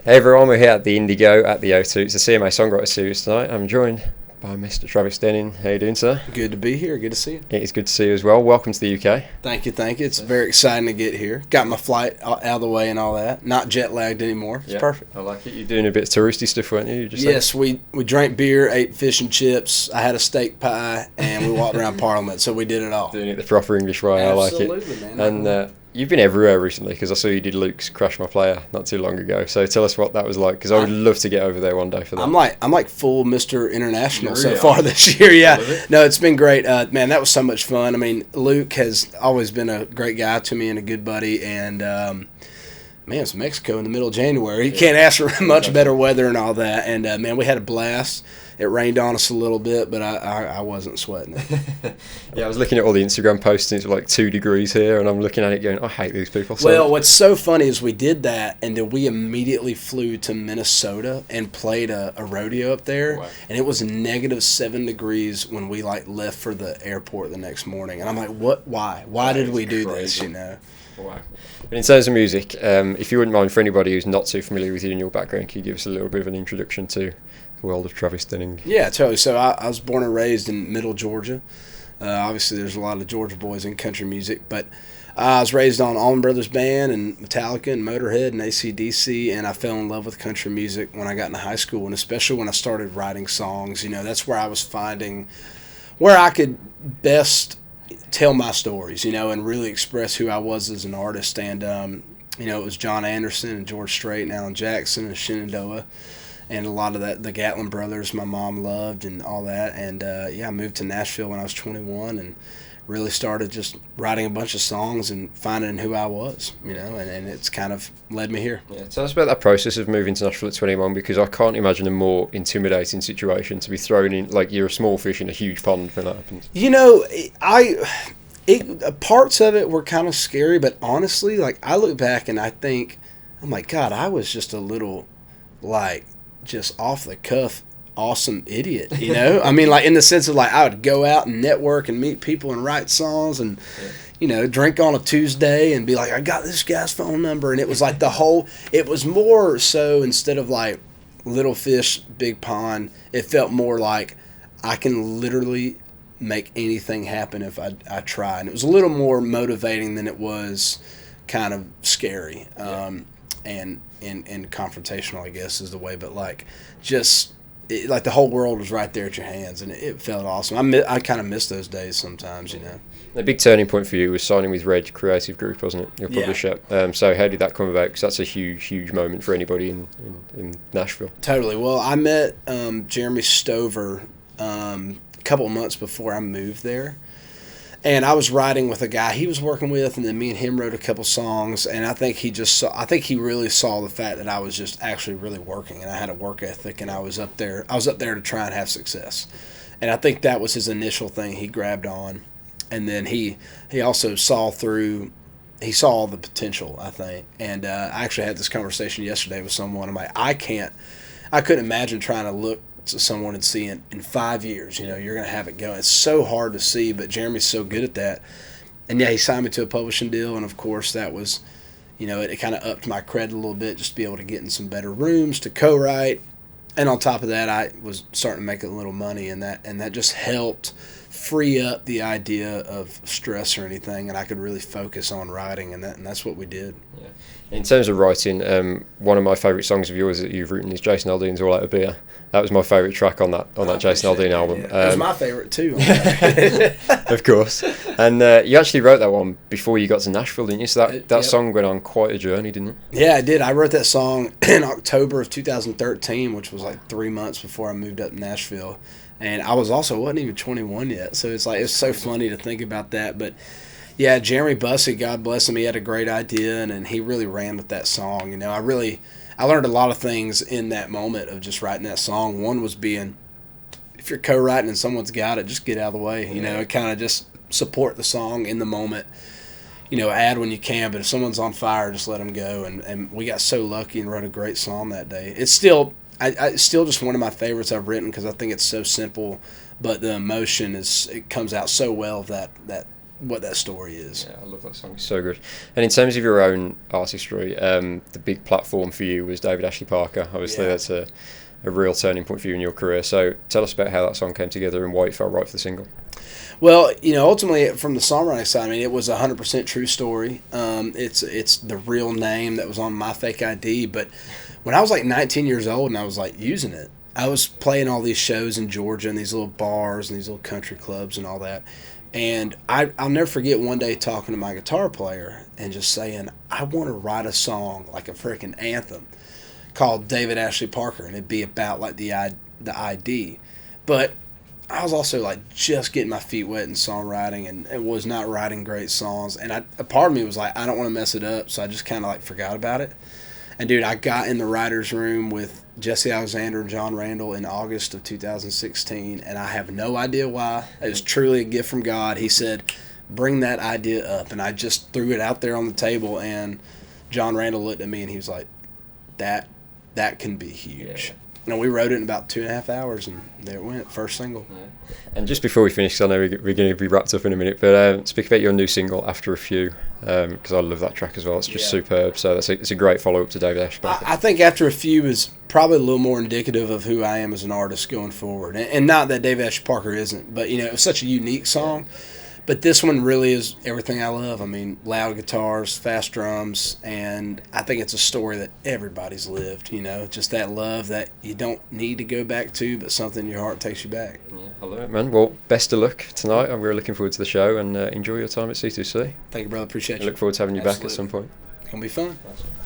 Hey everyone, we're here at the Indigo at the O2. It's the CMA Songwriters Series tonight. I'm joined by Mr. Travis Denning. How you doing, sir? Good to be here. Good to see you. It is good to see you as well. Welcome to the UK. Thank you. It's very exciting to get here. Got my flight out of the way and all that. Not jet lagged anymore. It's perfect. I like it. You're doing a bit of touristy stuff, weren't you? Yes, we drank beer, ate fish and chips. I had a steak pie, and we walked around Parliament, so we did it all. Doing it the proper English way. Absolutely, I like it. Man. And you've been everywhere recently because I saw you did Luke's Crash My Player not too long ago. So tell us what that was like, because I would love to get over there one day for that. I'm like full Mr. International so far this year. Yeah, no, it's been great. Man, that was so much fun. I mean, Luke has always been a great guy to me and a good buddy. And man, it's Mexico in the middle of January. You can't ask for much better weather and all that. And man, we had a blast. It rained on us a little bit, but I wasn't sweating it. Yeah, I was looking at all the Instagram posts, and it's like 2 degrees here, and I'm looking at it going, I hate these people. Well, what's so funny is we did that, and then we immediately flew to Minnesota and played a rodeo up there, and it was -7 degrees when we left for the airport the next morning. And I'm like, what? Why? Why did we do this, Wow. But in terms of music, if you wouldn't mind, for anybody who's not too familiar with you and your background, can you give us a little bit of an introduction to the world of Travis Denning? Yeah, totally. So I was born and raised in Middle Georgia. Obviously, there's a lot of Georgia boys in country music, but I was raised on Allman Brothers Band and Metallica and Motorhead and AC/DC, and I fell in love with country music when I got into high school, and especially when I started writing songs. You know, that's where I was finding where I could best tell my stories, you know, and really express who I was as an artist. And, you know, it was John Anderson and George Strait and Alan Jackson and Shenandoah and a lot of that, the Gatlin brothers my mom loved and all that. And, yeah, I moved to Nashville when I was 21 and really started just writing a bunch of songs and finding who I was, you know, and it's kind of led me here. Yeah, tell us about that process of moving to Nashville at 21, because I can't imagine a more intimidating situation to be thrown in, like you're a small fish in a huge pond when that happens. You know, parts of it were kind of scary, but honestly, like, I look back and I think, oh my God, I was just a little, like, just off the cuff awesome idiot, you know. I mean, like, in the sense of, like, I would go out and network and meet people and write songs and you know, drink on a Tuesday and be like, I got this guy's phone number. And it was like it was more so, instead of like little fish big pond, it felt more like I can literally make anything happen if I try. And it was a little more motivating than it was kind of scary, and confrontational, I guess is the way. But like, just like the whole world was right there at your hands, and it felt awesome. I kind of miss those days sometimes, you know. The big turning point for you was signing with Red Creative Group, wasn't it? Your publisher. Yeah. So how did that come about? Because that's a huge moment for anybody in Nashville. Totally. Well, I met Jeremy Stover a couple of months before I moved there. And I was writing with a guy he was working with, and then me and him wrote a couple songs. And I think he really saw the fact that I was just actually really working, and I had a work ethic, and I was up there to try and have success. And I think that was his initial thing he grabbed on. And then he also saw all the potential, I think. And I actually had this conversation yesterday with someone. I'm like, I couldn't imagine trying to look to someone and see in 5 years, you know, you're going to have it going. It's so hard to see, but Jeremy's so good at that. And yeah, he signed me to a publishing deal, and of course that was, you know, it kind of upped my credit a little bit just to be able to get in some better rooms to co-write. And on top of that, I was starting to make a little money, and that just helped free up the idea of stress or anything, and I could really focus on writing, and that's what we did. Yeah. In terms of writing, one of my favourite songs of yours that you've written is Jason Aldean's All Out of Beer. That was my favourite track on that Jason Aldean album. Yeah. It was my favourite too. Of course. And you actually wrote that one before you got to Nashville, didn't you? So that song went on quite a journey, didn't it? Yeah, I did. I wrote that song in October of 2013, which was like 3 months before I moved up to Nashville. And I wasn't even 21 yet. So it's so funny to think about that. But yeah, Jeremy Bussey, God bless him, he had a great idea, and he really ran with that song. You know, I learned a lot of things in that moment of just writing that song. One was being, if you're co-writing and someone's got it, just get out of the way. You know, kind of just support the song in the moment. You know, add when you can, but if someone's on fire, just let them go. And we got so lucky and wrote a great song that day. It's still just one of my favorites I've written, because I think it's so simple, but the emotion it comes out so well of that what that story is. Yeah, I love that song. It's so good. And in terms of your own artistry, the big platform for you was David Ashley Parker. Obviously, that's a real turning point for you in your career. So tell us about how that song came together and why it felt right for the single. Well, ultimately from the songwriting side, I mean, it was a 100% true story. It's the real name that was on my fake ID. But when I was like 19 years old and I was like using it, I was playing all these shows in Georgia and these little bars and these little country clubs and all that. And I'll never forget one day talking to my guitar player and just saying, I want to write a song like a freaking anthem called David Ashley Parker, and it'd be about like the ID. But I was also like just getting my feet wet in songwriting and was not writing great songs. And a part of me was like, I don't want to mess it up, so I just kind of like forgot about it. And dude, I got in the writer's room with Jesse Alexander and John Randall in August of 2016, and I have no idea why. It was truly a gift from God. He said, bring that idea up. And I just threw it out there on the table, and John Randall looked at me and he was like, that can be huge. Yeah. We wrote it in about 2.5 hours, and there it went, first single. Yeah. And just before we finish, 'cause I know we're going to be wrapped up in a minute, but speak about your new single, After a Few, because I love that track as well. It's just superb. So it's a great follow-up to David Ashley Parker. I think After a Few is probably a little more indicative of who I am as an artist going forward. And not that David Ashley Parker isn't, but, it was such a unique song. But this one really is everything I love. I mean, loud guitars, fast drums, and I think it's a story that everybody's lived, just that love that you don't need to go back to, but something in your heart takes you back. Yeah, I love it, man. Well, best of luck tonight, and we're looking forward to the show, and enjoy your time at C2C. Thank you, brother. Appreciate you. I look forward to having you back at some point. It's going to be fun. Awesome.